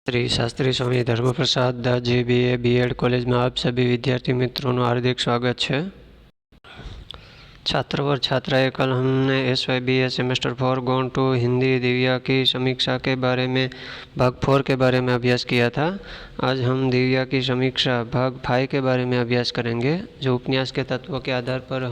श्री शास्त्री स्वामी Dharmaprasad Das ji BA B.Ed college में आप सभी विद्यार्थी मित्रों નું हार्दिक स्वागत है। छात्र और छात्राएं, कल हमने SYBA सेमेस्टर 4 गॉन टू हिंदी दिव्या की समीक्षा के बारे में भाग 4 के बारे में अभ्यास किया था। आज हम दिव्या की समीक्षा भाग 5 के बारे में अभ्यास करेंगे, जो उपन्यास के तत्वों के आधार पर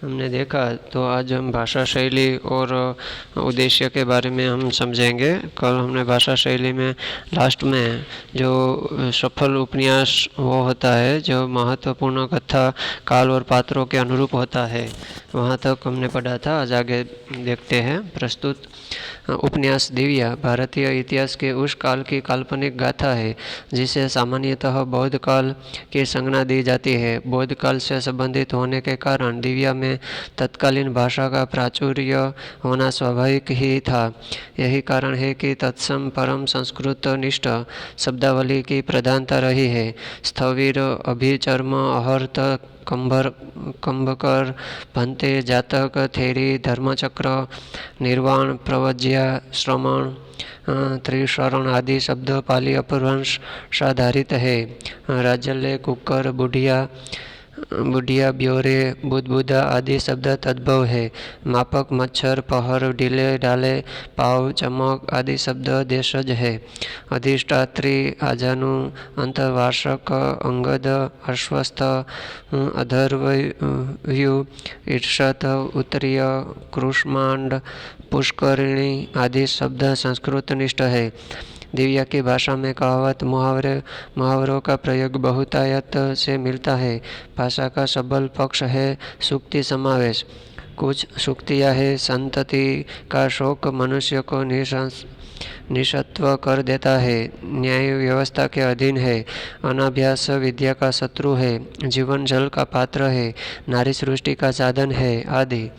हमने देखा। तो आज हम भाषा शैली और उद्देश्य के बारे में हम समझेंगे। कल हमने भाषा शैली में लास्ट में जो सफल उपन्यास वो होता है जो महत्वपूर्ण कथा, काल और पात्रों के अनुरूप होता है, वहाँ तक हमने पढ़ा था। आज आगे देखते हैं। प्रस्तुत उपन्यास दिव्या भारतीय इतिहास के उस काल की काल्पनिक गाथा है जिसे सामान्यतः बौद्ध काल की संज्ञा दी जाती है। बौद्ध काल से संबंधित होने के कारण दिव्या में तत्कालीन भाषा का प्राचुर्य होना स्वाभाविक ही था। यही कारण है कि तत्सम परम संस्कृत निष्ठ शब्दावली की प्रधानता रही है। स्थविर, अभिचर्म, अहर्त, कंभकर, भंते, जातक, थेरी, धर्मचक्र, निर्वाण, प्रवज्या, श्रमण, त्रिशरण आदि शब्द पाली अपभ्रंश आधारित है। राजल्य, कुकर, बुढ़िया, ब्योरे, बुदबुदा आदि शब्द तद्भव है। मापक, मच्छर, पहर, ढीले ढाले, पाव, चमक आदि शब्द देशज है। अधिष्ठात्री, आजानु, अंतर्वार्षक, अंगद, अश्वस्थ, अधर्वयु, ईर्षत, उत्तरीय, कृष्मांड, पुष्करिणी आदि शब्द संस्कृत निष्ठ है। दिव्या की भाषा में कहावत, मुहावरों का प्रयोग बहुतायत से मिलता है। भाषा का सबल पक्ष है सूक्ति समावेश। कुछ सूक्तियाँ है संतति का शोक मनुष्य को निःसत्व कर देता है, न्याय व्यवस्था के अधीन है, अनाभ्यास विद्या का शत्रु है, जीवन जल का पात्र है, नारी सृष्टि का साधन है आदि।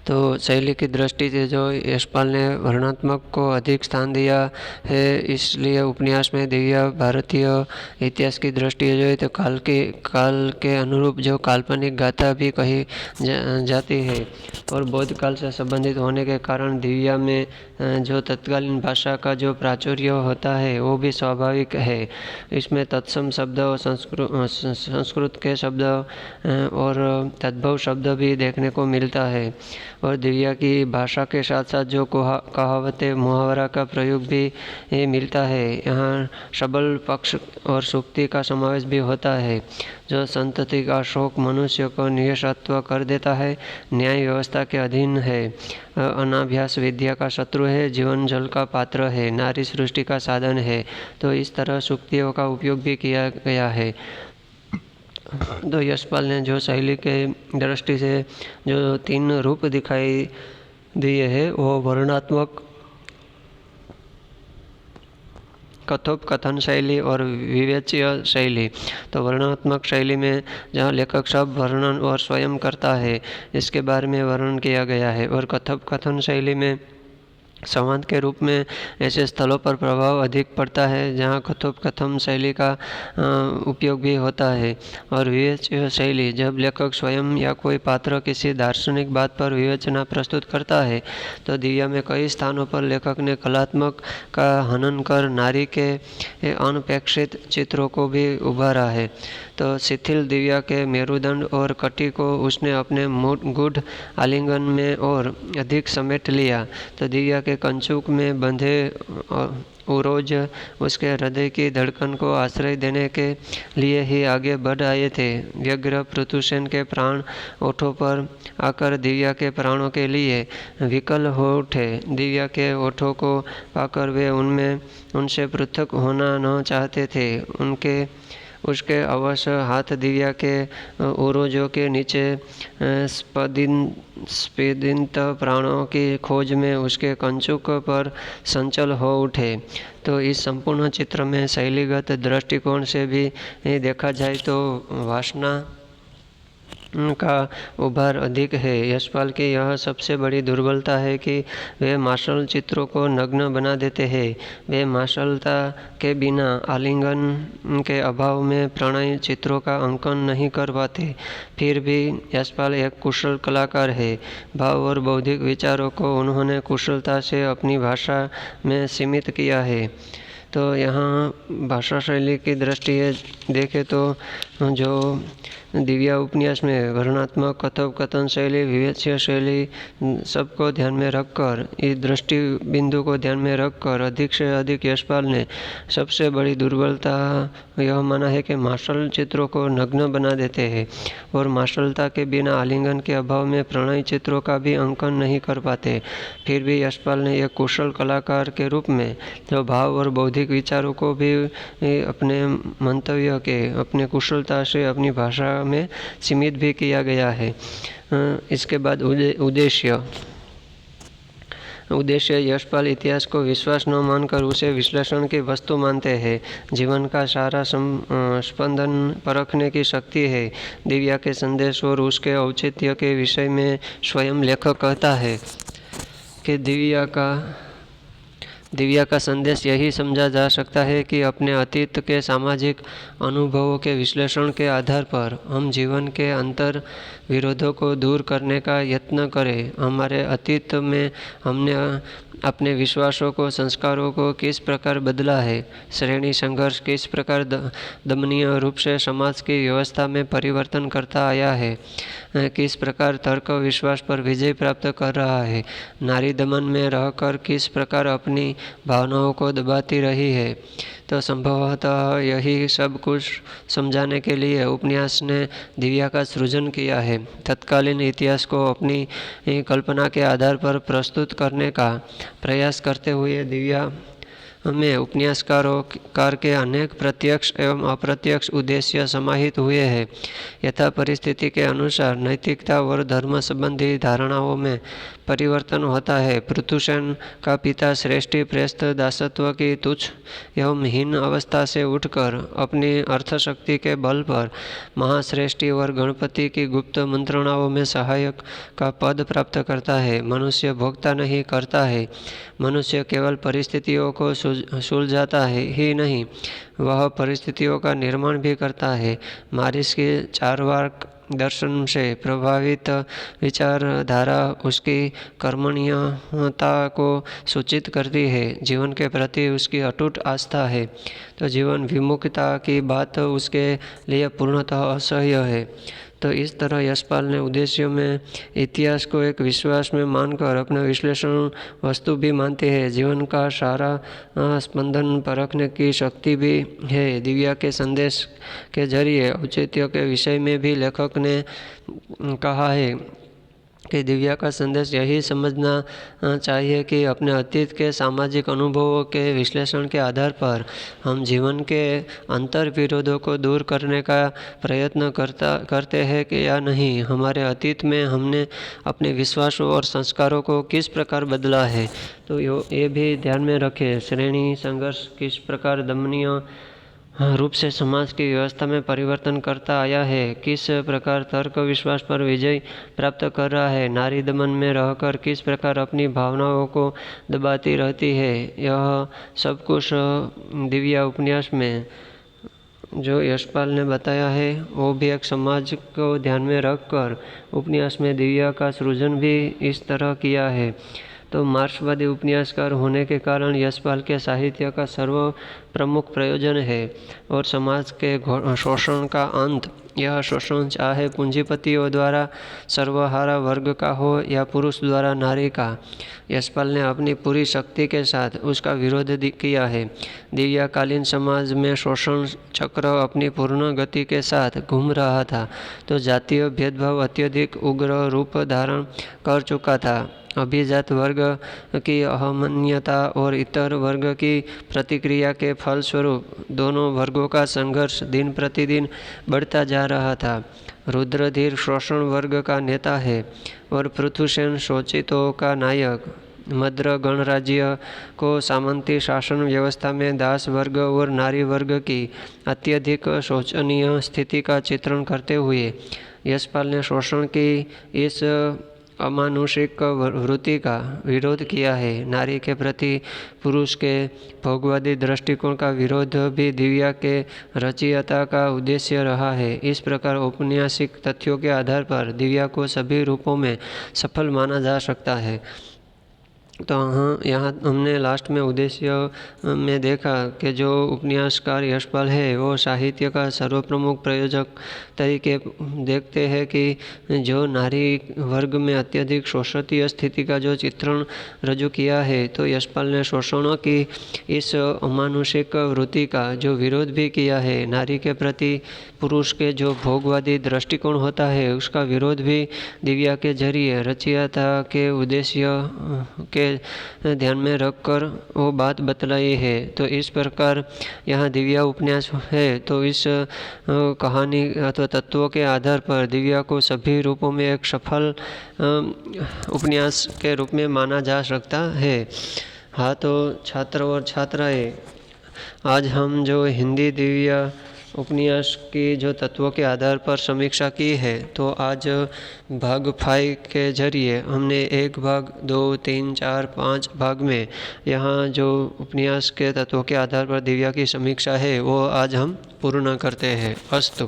तो शैली की दृष्टि से जो यशपाल ने वर्णनात्मक को अधिक स्थान दिया है, इसलिए उपन्यास में दिव्या भारतीय इतिहास की दृष्टि से जो है तो काल के अनुरूप जो काल्पनिक गाथा भी कही जाती है। और बौद्ध काल से संबंधित होने के कारण दिव्या में जो तत्कालीन भाषा का जो प्राचुर्य होता है वो भी स्वाभाविक है। इसमें तत्सम शब्द और संस्कृत के शब्द और तद्भव शब्द भी देखने को मिलता है। और दिव्या की भाषा के साथ साथ जो कहावतें, मुहावरा का प्रयोग भी मिलता है। यहाँ सबल पक्ष और सूक्ति का समावेश भी होता है। जो संतति का शोक मनुष्य को निःसत्व कर देता है, न्याय व्यवस्था के अधीन है, अनाभ्यास विद्या का शत्रु है, जीवन जल का पात्र है, नारी सृष्टि का साधन है। तो इस तरह सूक्तियों का उपयोग भी किया गया है। तो यशपाल ने जो शैली के दृष्टि से जो 3 रूप दिखाई दिए हैं वो वर्णनात्मक, कथोपकथन शैली और विवेच्य शैली। तो वर्णनात्मक शैली में जहाँ लेखक सब वर्णन और स्वयं करता है, इसके बारे में वर्णन किया गया है। और कथोपकथन शैली में संवाद के रूप में ऐसे स्थलों पर प्रभाव अधिक पड़ता है जहाँ कथोपकथन शैली का उपयोग भी होता है। और विवेच्य शैली, जब लेखक स्वयं या कोई पात्र किसी दार्शनिक बात पर विवेचना प्रस्तुत करता है। तो दिव्या में कई स्थानों पर लेखक ने कलात्मक का हनन कर नारी के अनपेक्षित चित्रों को भी उभारा है। तो शिथिल दिव्या के मेरुदंड और कटी को उसने अपने गूढ़ आलिंगन में और अधिक समेट लिया। तो दिव्या के कंचुक में बंधे उरोज उसके हृदय की धड़कन को आश्रय देने के लिए ही आगे बढ़ आए थे। व्यग्र पृथुसेन के प्राण ओठों पर आकर दिव्या के प्राणों के लिए विकल हो उठे। दिव्या के ओठों को पाकर वे उनसे पृथक होना न चाहते थे। उसके अवश्य हाथ दिव्या के उरोजों के नीचे स्पंदित प्राणों की खोज में उसके कंचुक पर संचल हो उठे। तो इस संपूर्ण चित्र में शैलीगत दृष्टिकोण से भी देखा जाए तो वासना का उभार अधिक है। यशपाल की यह सबसे बड़ी दुर्बलता है कि वे मार्शल चित्रों को नग्न बना देते हैं। वे मार्शलता के बिना आलिंगन के अभाव में प्रणय चित्रों का अंकन नहीं कर पाते। फिर भी यशपाल एक कुशल कलाकार है। भाव और बौद्धिक विचारों को उन्होंने कुशलता से अपनी भाषा में सीमित किया है। तो यहाँ भाषा शैली की दृष्टि देखें तो जो दिव्या उपन्यास में वर्णनात्मक कथोपकथन शैली, विवेच्य शैली सबको ध्यान में रखकर, इस दृष्टि बिंदु को ध्यान में रखकर अधिक से अधिक यशपाल ने सबसे बड़ी दुर्बलता यह माना है कि मार्शल चित्रों को नग्न बना देते हैं और मार्शलता के बिना आलिंगन के अभाव में प्रणय चित्रों का भी अंकन नहीं कर पाते। फिर भी यशपाल ने एक कुशल कलाकार के रूप में जो भाव और बौद्धिक विचारों को भी अपने मंतव्य के अपने कुशलता से अपनी भाषा में सीमित भी किया गया है। इसके बाद उद्देश्य यशपाल इतिहास को विश्वास न मानकर उसे विश्लेषण की वस्तु मानते हैं। जीवन का सारा स्पंदन परखने की शक्ति है। दिव्या के संदेश और उसके औचित्य के विषय में स्वयं लेखक कहता है कि दिव्या का संदेश यही समझा जा सकता है कि अपने अतीत के सामाजिक अनुभवों के विश्लेषण के आधार पर हम जीवन के अंतर विरोधों को दूर करने का यत्न करें। हमारे अतीत में हमने अपने विश्वासों को, संस्कारों को किस प्रकार बदला है, श्रेणी संघर्ष किस प्रकार दमनीय रूप से समाज की व्यवस्था में परिवर्तन करता आया है, किस प्रकार तर्क विश्वास पर विजय प्राप्त कर रहा है, नारी दमन में रहकर किस प्रकार अपनी भावनाओं को दबाती रही है। तो संभवतः यही सब कुछ समझाने के लिए उपन्यास ने दिव्या का सृजन किया है। तत्कालीन इतिहास को अपनी कल्पना के आधार पर प्रस्तुत करने का प्रयास करते हुए दिव्या में उपन्यासकार के अनेक प्रत्यक्ष एवं अप्रत्यक्ष उद्देश्य समाहित हुए हैं। यथा परिस्थिति के अनुसार नैतिकता और धर्म संबंधी धारणाओं में परिवर्तन होता है। पृथुसेन का पिता श्रेष्ठी प्रेस्त दासत्व की तुच्छ एवं हीन अवस्था से उठकर अपनी अर्थशक्ति के बल पर महाश्रेष्ठी और गणपति की गुप्त मंत्रणाओं में सहायक का पद प्राप्त करता है। मनुष्य भोगता नहीं, करता है। मनुष्य केवल परिस्थितियों को सुलझाता है ही नहीं, वह परिस्थितियों का निर्माण भी करता है। मारिस के चारवाक दर्शन से प्रभावित विचारधारा उसकी कर्मण्यता को सूचित करती है। जीवन के प्रति उसकी अटूट आस्था है, तो जीवन विमुखता की बात उसके लिए पूर्णतः असह्य है। तो इस तरह यशपाल ने उद्देश्यों में इतिहास को एक विश्वास में मानकर अपना विश्लेषण वस्तु भी मानते हैं। जीवन का सारा स्पंदन परखने की शक्ति भी है। दिव्या के संदेश के जरिए औचित्य के विषय में भी लेखक ने कहा है कि दिव्या का संदेश यही समझना चाहिए कि अपने अतीत के सामाजिक अनुभवों के विश्लेषण के आधार पर हम जीवन के अंतर विरोधों को दूर करने का प्रयत्न करते हैं कि या नहीं। हमारे अतीत में हमने अपने विश्वासों और संस्कारों को किस प्रकार बदला है, तो ये भी ध्यान में रखें। श्रेणी संघर्ष किस प्रकार दमनीय रूप से समाज की व्यवस्था में परिवर्तन करता आया है, किस प्रकार तर्क विश्वास पर विजय प्राप्त कर रहा है, नारी दमन में रहकर किस प्रकार अपनी भावनाओं को दबाती रहती है। यह सब कुछ दिव्या उपन्यास में जो यशपाल ने बताया है वो भी एक समाज को ध्यान में रखकर उपन्यास में दिव्या का सृजन भी इस तरह किया है। तो मार्क्सवादी उपन्यासकार होने के कारण यशपाल के साहित्य का सर्व प्रमुख प्रयोजन है और समाज के शोषण का अंत। यह शोषण चाहे पूंजीपतियों द्वारा सर्वहारा वर्ग का हो या पुरुष द्वारा नारी का, यशपाल ने अपनी पूरी शक्ति के साथ उसका विरोध किया है। दिव्याकालीन समाज में शोषण चक्र अपनी पूर्ण गति के साथ घूम रहा था, तो जातीय भेदभाव अत्यधिक उग्र रूप धारण कर चुका था। अभिजात वर्ग की अहमन्यता और इतर वर्ग की प्रतिक्रिया के फलस्वरूप दोनों वर्गों का संघर्ष दिन प्रतिदिन बढ़ता जा रहा था। रुद्रधीर शोषण वर्ग का नेता है और पृथुसेन शोषितों का नायक। मद्र गणराज्य को सामंती शासन व्यवस्था में दास वर्ग और नारी वर्ग की अत्यधिक शोचनीय स्थिति का चित्रण करते हुए यशपाल ने शोषण की इस अमानुषिक वृत्ति का विरोध किया है। नारी के प्रति पुरुष के भोगवादी दृष्टिकोण का विरोध भी दिव्या के रचयिता का उद्देश्य रहा है। इस प्रकार औपन्यासिक तथ्यों के आधार पर दिव्या को सभी रूपों में सफल माना जा सकता है। तो हाँ, यहाँ हमने लास्ट में उद्देश्य में देखा कि जो उपन्यासकार यशपाल है वो साहित्य का सर्वप्रमुख प्रयोजक तरीके देखते हैं कि जो नारी वर्ग में अत्यधिक शोषित स्थिति का जो चित्रण रजू किया है, तो यशपाल ने शोषणों की इस अमानुषिक वृत्ति का जो विरोध भी किया है। नारी के प्रति पुरुष के जो भोगवादी दृष्टिकोण होता है उसका विरोध भी दिव्या के जरिए रचयिता के उद्देश्य के ध्यान में रखकर वो बात बतलाई है। तो इस प्रकार यहाँ दिव्या उपन्यास है, तो इस कहानी अथवा तत्वों के आधार पर दिव्या को सभी रूपों में एक सफल उपन्यास के रूप में माना जा सकता है। हाँ, तो छात्र और छात्राएं, आज हम जो हिंदी दिव्या उपन्यास की जो तत्वों के आधार पर समीक्षा की है, तो आज भाग 5 के जरिए हमने 1 भाग 2 3 4 5 भाग में यहाँ जो उपन्यास के तत्वों के आधार पर दिव्या की समीक्षा है वो आज हम पूर्ण करते हैं। अस्तु।